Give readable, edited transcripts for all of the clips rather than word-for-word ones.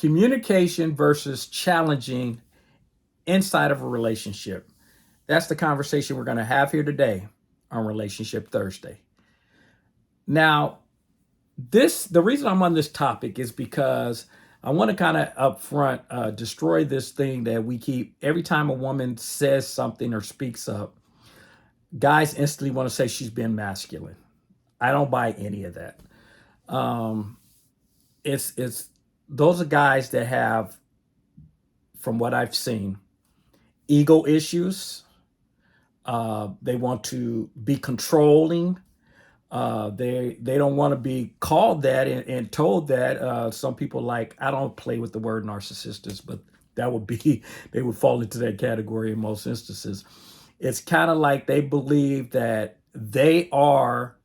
Communication versus challenging inside of a relationship. That's the conversation we're going to have here today on Relationship Thursday. Now, the reason I'm on this topic is because I want to kind of up front destroy this thing that we keep every time a woman says something or speaks up. Guys instantly want to say she's been masculine. I don't buy any of that. Um, it's those are guys that have, from what I've seen, ego issues. They want to be controlling. They don't want to be called that and told that. Some people like, I don't play with the word narcissist, but that would be they would fall into that category in most instances. It's kind of like they believe that they are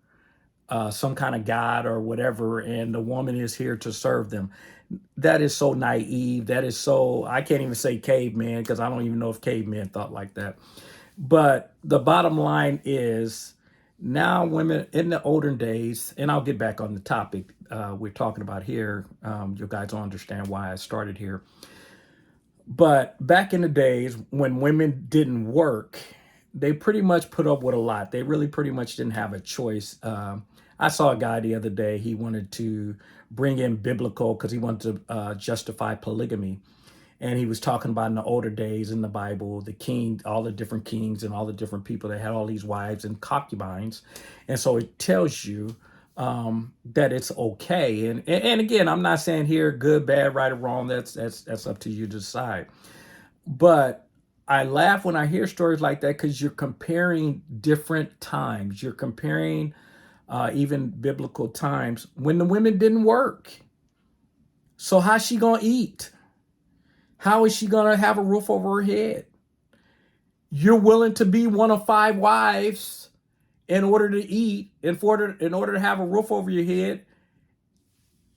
some kind of god or whatever, and the woman is here to serve them. That is so naive. That is so, I can't even say caveman because I don't even know if cavemen thought like that. But the bottom line is now women in the olden days, and I'll get back on the topic we're talking about here. You guys will understand why I started here. But back in the days when women didn't work, they pretty much put up with a lot. They really pretty much didn't have a choice. I saw a guy the other day, he wanted to bring in biblical because he wanted to justify polygamy. And he was talking about in the older days in the Bible, the king, all the different kings and all the different people that had all these wives and concubines. And so it tells you that it's okay. And again, I'm not saying here good, bad, right, or wrong. That's up to you to decide. But I laugh when I hear stories like that because you're comparing different times. You're comparing even biblical times when the women didn't work. So how's she gonna eat? How is she going to have a roof over her head? You're willing to be one of 5 wives in order to eat, in order to have a roof over your head,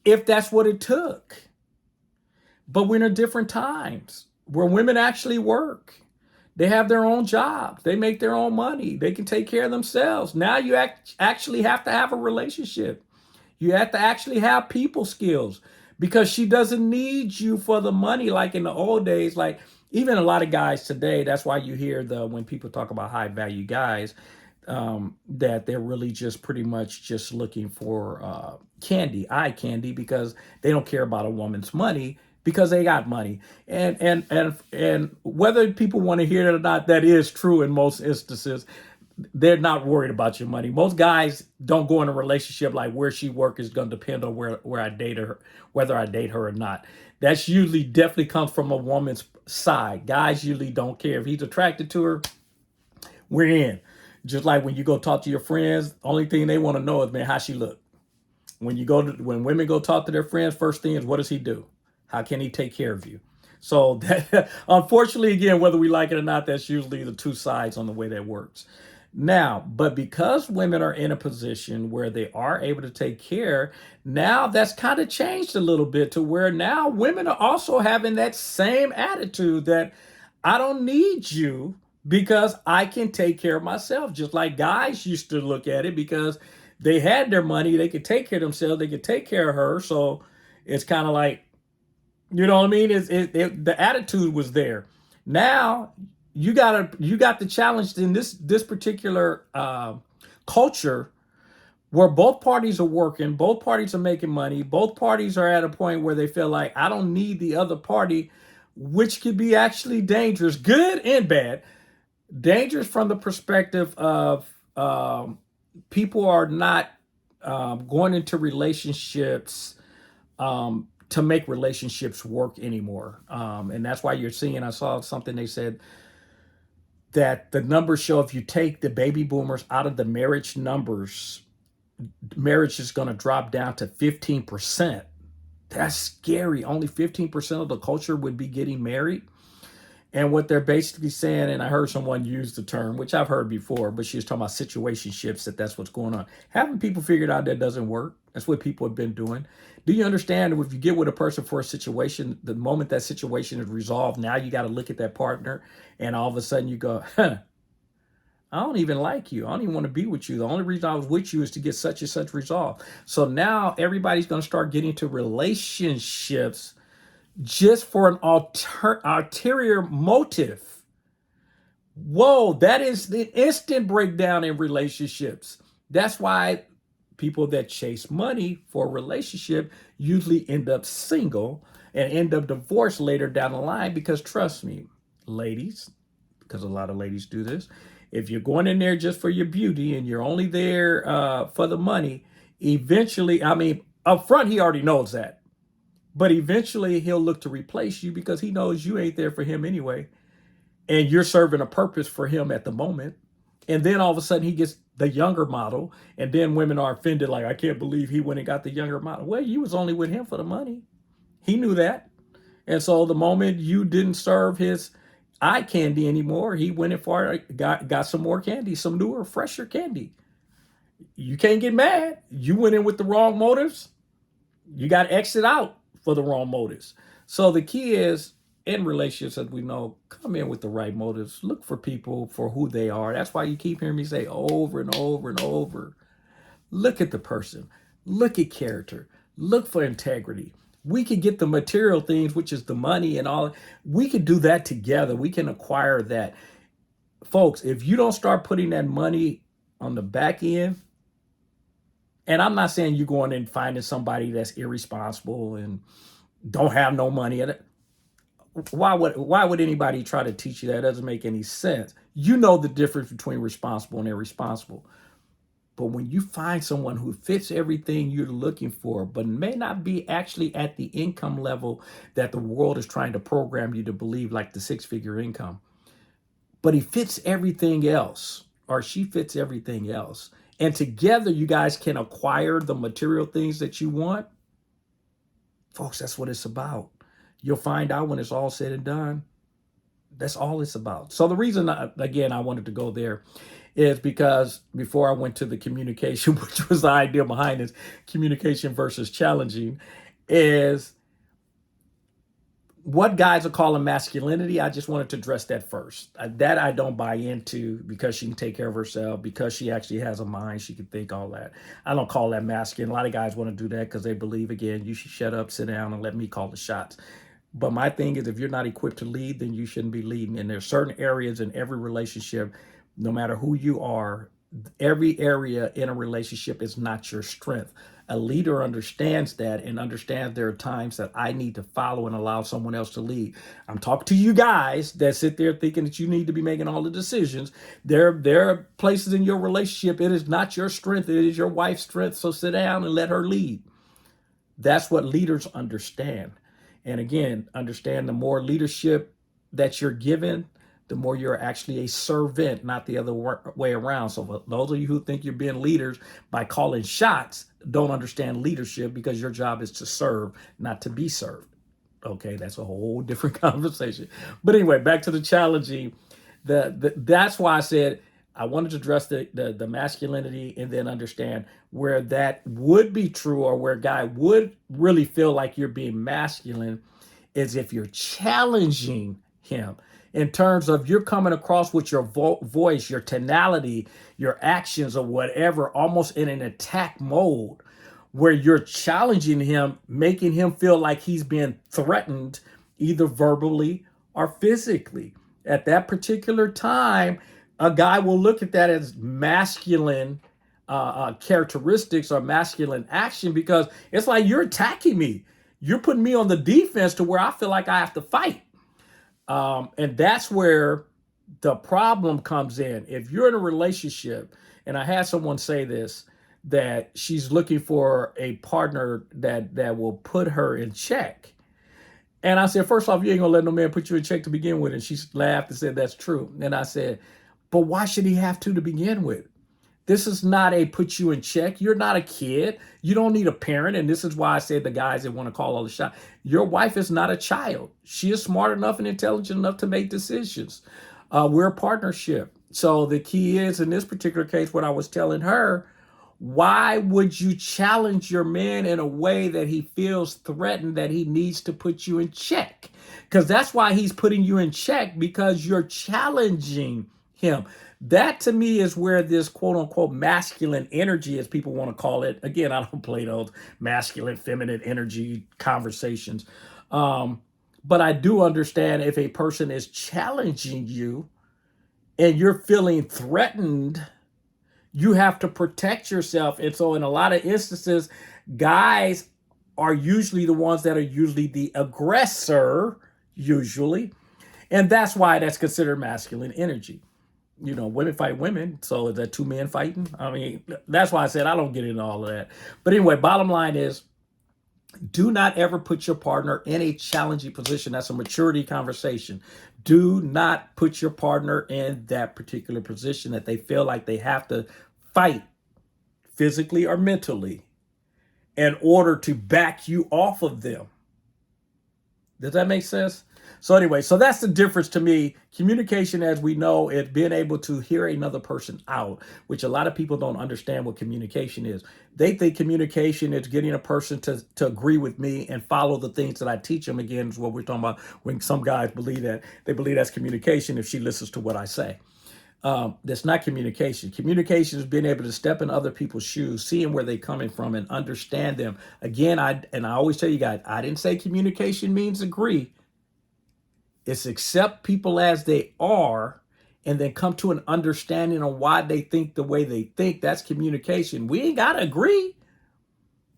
if that's what it took. But we're in different times where women actually work. They have their own jobs. They make their own money. They can take care of themselves. Now you actually have to have a relationship. You have to actually have people skills because she doesn't need you for the money like in the old days. Like even a lot of guys today, that's why you hear when people talk about high value guys, that they're really just pretty much just looking for eye candy, because they don't care about a woman's money because they got money. And whether people want to hear it or not, that is true in most instances. They're not worried about your money. Most guys don't go in a relationship like where she work is going to depend on where I date her, whether I date her or not. That's usually definitely comes from a woman's side. Guys usually don't care. If he's attracted to her, we're in. Just like when you go talk to your friends, only thing they want to know is, man, how she look. When women go talk to their friends, first thing is, what does he do? How can he take care of you? So that, unfortunately, again, whether we like it or not, that's usually the two sides on the way that works. Now, but because women are in a position where they are able to take care, now that's kind of changed a little bit to where now women are also having that same attitude that I don't need you because I can take care of myself. Just like guys used to look at it because they had their money, they could take care of themselves, they could take care of her. So it's kind of like, you know what I mean? The attitude was there. Now you got the challenge in this particular culture where both parties are working, both parties are making money, both parties are at a point where they feel like I don't need the other party, which could be actually dangerous, good and bad. Dangerous from the perspective of people are not going into relationships to make relationships work anymore. And that's why you're seeing, I saw something they said that the numbers show if you take the baby boomers out of the marriage numbers, marriage is going to drop down to 15%. That's scary. Only 15% of the culture would be getting married. And what they're basically saying, and I heard someone use the term, which I've heard before, but she was talking about situationships, that's what's going on. Haven't people figured out that doesn't work? That's what people have been doing. Do you understand that if you get with a person for a situation, the moment that situation is resolved, now you got to look at that partner and all of a sudden you go, I don't even like you. I don't even want to be with you. The only reason I was with you is to get such and such resolved. So now everybody's going to start getting to relationships just for an ulterior motive. Whoa, that is the instant breakdown in relationships. That's why people that chase money for a relationship usually end up single and end up divorced later down the line because trust me, ladies, because a lot of ladies do this. If you're going in there just for your beauty and you're only there for the money, eventually, I mean, up front, he already knows that. But eventually, he'll look to replace you because he knows you ain't there for him anyway. And you're serving a purpose for him at the moment. And then all of a sudden, he gets the younger model. And then women are offended, like, I can't believe he went and got the younger model. Well, you was only with him for the money. He knew that. And so the moment you didn't serve his eye candy anymore, he went and far got some more candy, some newer, fresher candy. You can't get mad. You went in with the wrong motives. You got to exit out for the wrong motives. So the key is in relationships, as we know, come in with the right motives. Look for people for who they are. That's why you keep hearing me say over and over and over. Look at the person. Look at character. Look for integrity. We can get the material things, which is the money and all. We can do that together. We can acquire that. Folks, if you don't start putting that money on the back end, and I'm not saying you're going and finding somebody that's irresponsible and don't have no money. Why would anybody try to teach you that? It doesn't make any sense. You know the difference between responsible and irresponsible. But when you find someone who fits everything you're looking for, but may not be actually at the income level that the world is trying to program you to believe, like the six-figure income, but he fits everything else, or she fits everything else, and together you guys can acquire the material things that you want, folks, that's what it's about. You'll find out when it's all said and done. That's all it's about. So the reason, again, I wanted to go there is because before I went to the communication, which was the idea behind this, communication versus challenging, is what guys are calling masculinity. I just wanted to address that first. That I don't buy into because she can take care of herself, because she actually has a mind, she can think, all that. I don't call that masculine. A lot of guys want to do that because they believe, again, you should shut up, sit down, and let me call the shots. But my thing is, if you're not equipped to lead, then you shouldn't be leading. And there's certain areas in every relationship, no matter who you are, every area in a relationship is not your strength. A leader understands that and understands there are times that I need to follow and allow someone else to lead. I'm talking to you guys that sit there thinking that you need to be making all the decisions. There are places in your relationship, it is not your strength, it is your wife's strength. So sit down and let her lead. That's what leaders understand. And again, understand the more leadership that you're given, the more you're actually a servant, not the other way around. So for those of you who think you're being leaders by calling shots, don't understand leadership, because your job is to serve, not to be served. Okay, that's a whole different conversation. But anyway, back to the challenging. That's why I said I wanted to address the masculinity and then understand where that would be true, or where a guy would really feel like you're being masculine, is if you're challenging him in terms of you're coming across with your voice, your tonality, your actions, or whatever, almost in an attack mode, where you're challenging him, making him feel like he's being threatened, either verbally or physically. At that particular time, a guy will look at that as masculine characteristics or masculine action, because it's like you're attacking me. You're putting me on the defense to where I feel like I have to fight. And that's where the problem comes in. If you're in a relationship, and I had someone say this, that she's looking for a partner that will put her in check. And I said, first off, you ain't gonna let no man put you in check to begin with. And she laughed and said, that's true. And I said, but why should he have to begin with? This is not a put you in check. You're not a kid. You don't need a parent. And this is why I said the guys that want to call all the shots. Your wife is not a child. She is smart enough and intelligent enough to make decisions. We're a partnership. So the key is, in this particular case, what I was telling her, why would you challenge your man in a way that he feels threatened, that he needs to put you in check? Because that's why he's putting you in check, because you're challenging him. That to me is where this quote unquote masculine energy, as people want to call it. Again, I don't play those masculine, feminine energy conversations. But I do understand if a person is challenging you and you're feeling threatened, you have to protect yourself. And so, in a lot of instances, guys are usually the ones that are usually the aggressor, usually. And that's why that's considered masculine energy. You know, women fight women. So, is that two men fighting? I mean, that's why I said I don't get into all of that. But anyway, bottom line is, do not ever put your partner in a challenging position. That's a maturity conversation. Do not put your partner in that particular position that they feel like they have to fight physically or mentally in order to back you off of them. Does that make sense? So anyway, so that's the difference to me. Communication, as we know, is being able to hear another person out, which a lot of people don't understand what communication is. They think communication is getting a person to agree with me and follow the things that I teach them. Again, is what we're talking about when some guys believe that. They believe that's communication if she listens to what I say. That's not communication. Communication is being able to step in other people's shoes, seeing where they're coming from and understand them. Again, I always tell you guys, I didn't say communication means agree. It's accept people as they are and then come to an understanding on why they think the way they think. That's communication. We ain't got to agree,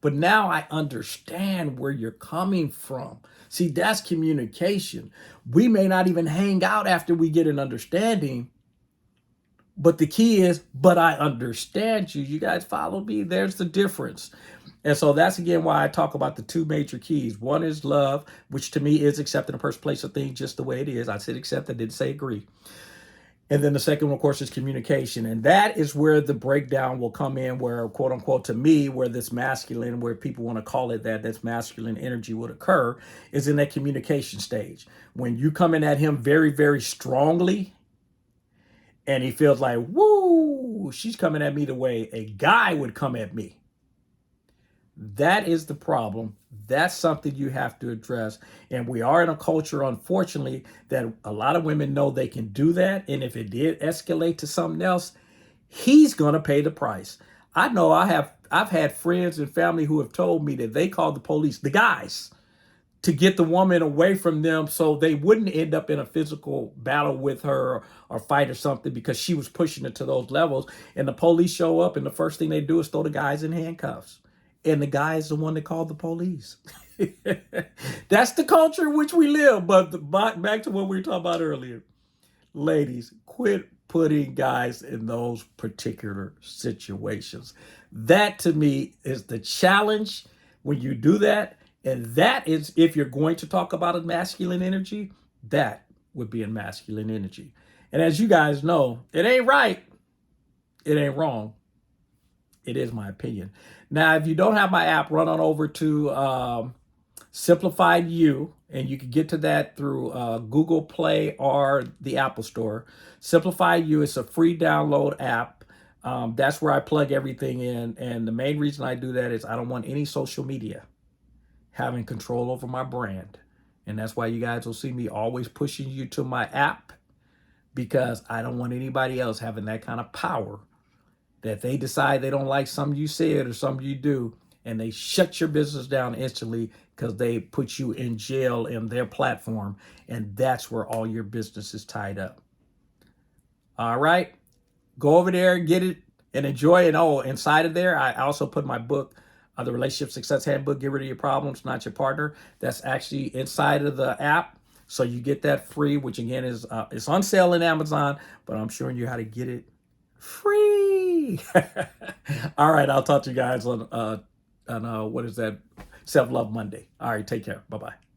but now I understand where you're coming from. See, that's communication. We may not even hang out after we get an understanding, but the key is, but I understand you. You guys follow me? There's the difference. And so that's again why I talk about the two major keys. One is love, which to me is accepting a person, place, or thing just the way it is. I said accept, I didn't say agree. And then the second one, of course, is communication. And that is where the breakdown will come in, where, quote unquote, to me, where this masculine, where people want to call it that, that's masculine energy would occur, is in that communication stage. When you come in at him very, very strongly, and he feels like, woo, she's coming at me the way a guy would come at me. That is the problem. That's something you have to address. And we are in a culture, unfortunately, that a lot of women know they can do that. And if it did escalate to something else, he's going to pay the price. I know I've had friends and family who have told me that they called the police, the guys, to get the woman away from them so they wouldn't end up in a physical battle with her or fight or something because she was pushing it to those levels. And the police show up and the first thing they do is throw the guys in handcuffs. And the guy is the one that called the police. That's the culture in which we live. But back to what we were talking about earlier. Ladies, quit putting guys in those particular situations. That to me is the challenge when you do that. And that is, if you're going to talk about a masculine energy, that would be a masculine energy. And as you guys know, it ain't right. It ain't wrong. It is my opinion. Now, if you don't have my app, run on over to Simplified You, and you can get to that through Google Play or the Apple Store. Simplified You is a free download app. That's where I plug everything in. And the main reason I do that is I don't want any social media having control over my brand. And that's why you guys will see me always pushing you to my app, because I don't want anybody else having that kind of power that they decide they don't like something you said or something you do, and they shut your business down instantly because they put you in jail in their platform, and that's where all your business is tied up. All right? Go over there, get it, and enjoy it. Oh, inside of there, I also put my book, the Relationship Success Handbook, Get Rid of Your Problems, Not Your Partner. That's actually inside of the app. So you get that free, which again is it's on sale in Amazon, but I'm showing you how to get it free. All right, I'll talk to you guys on what is that? Self-Love Monday. All right, take care. Bye-bye.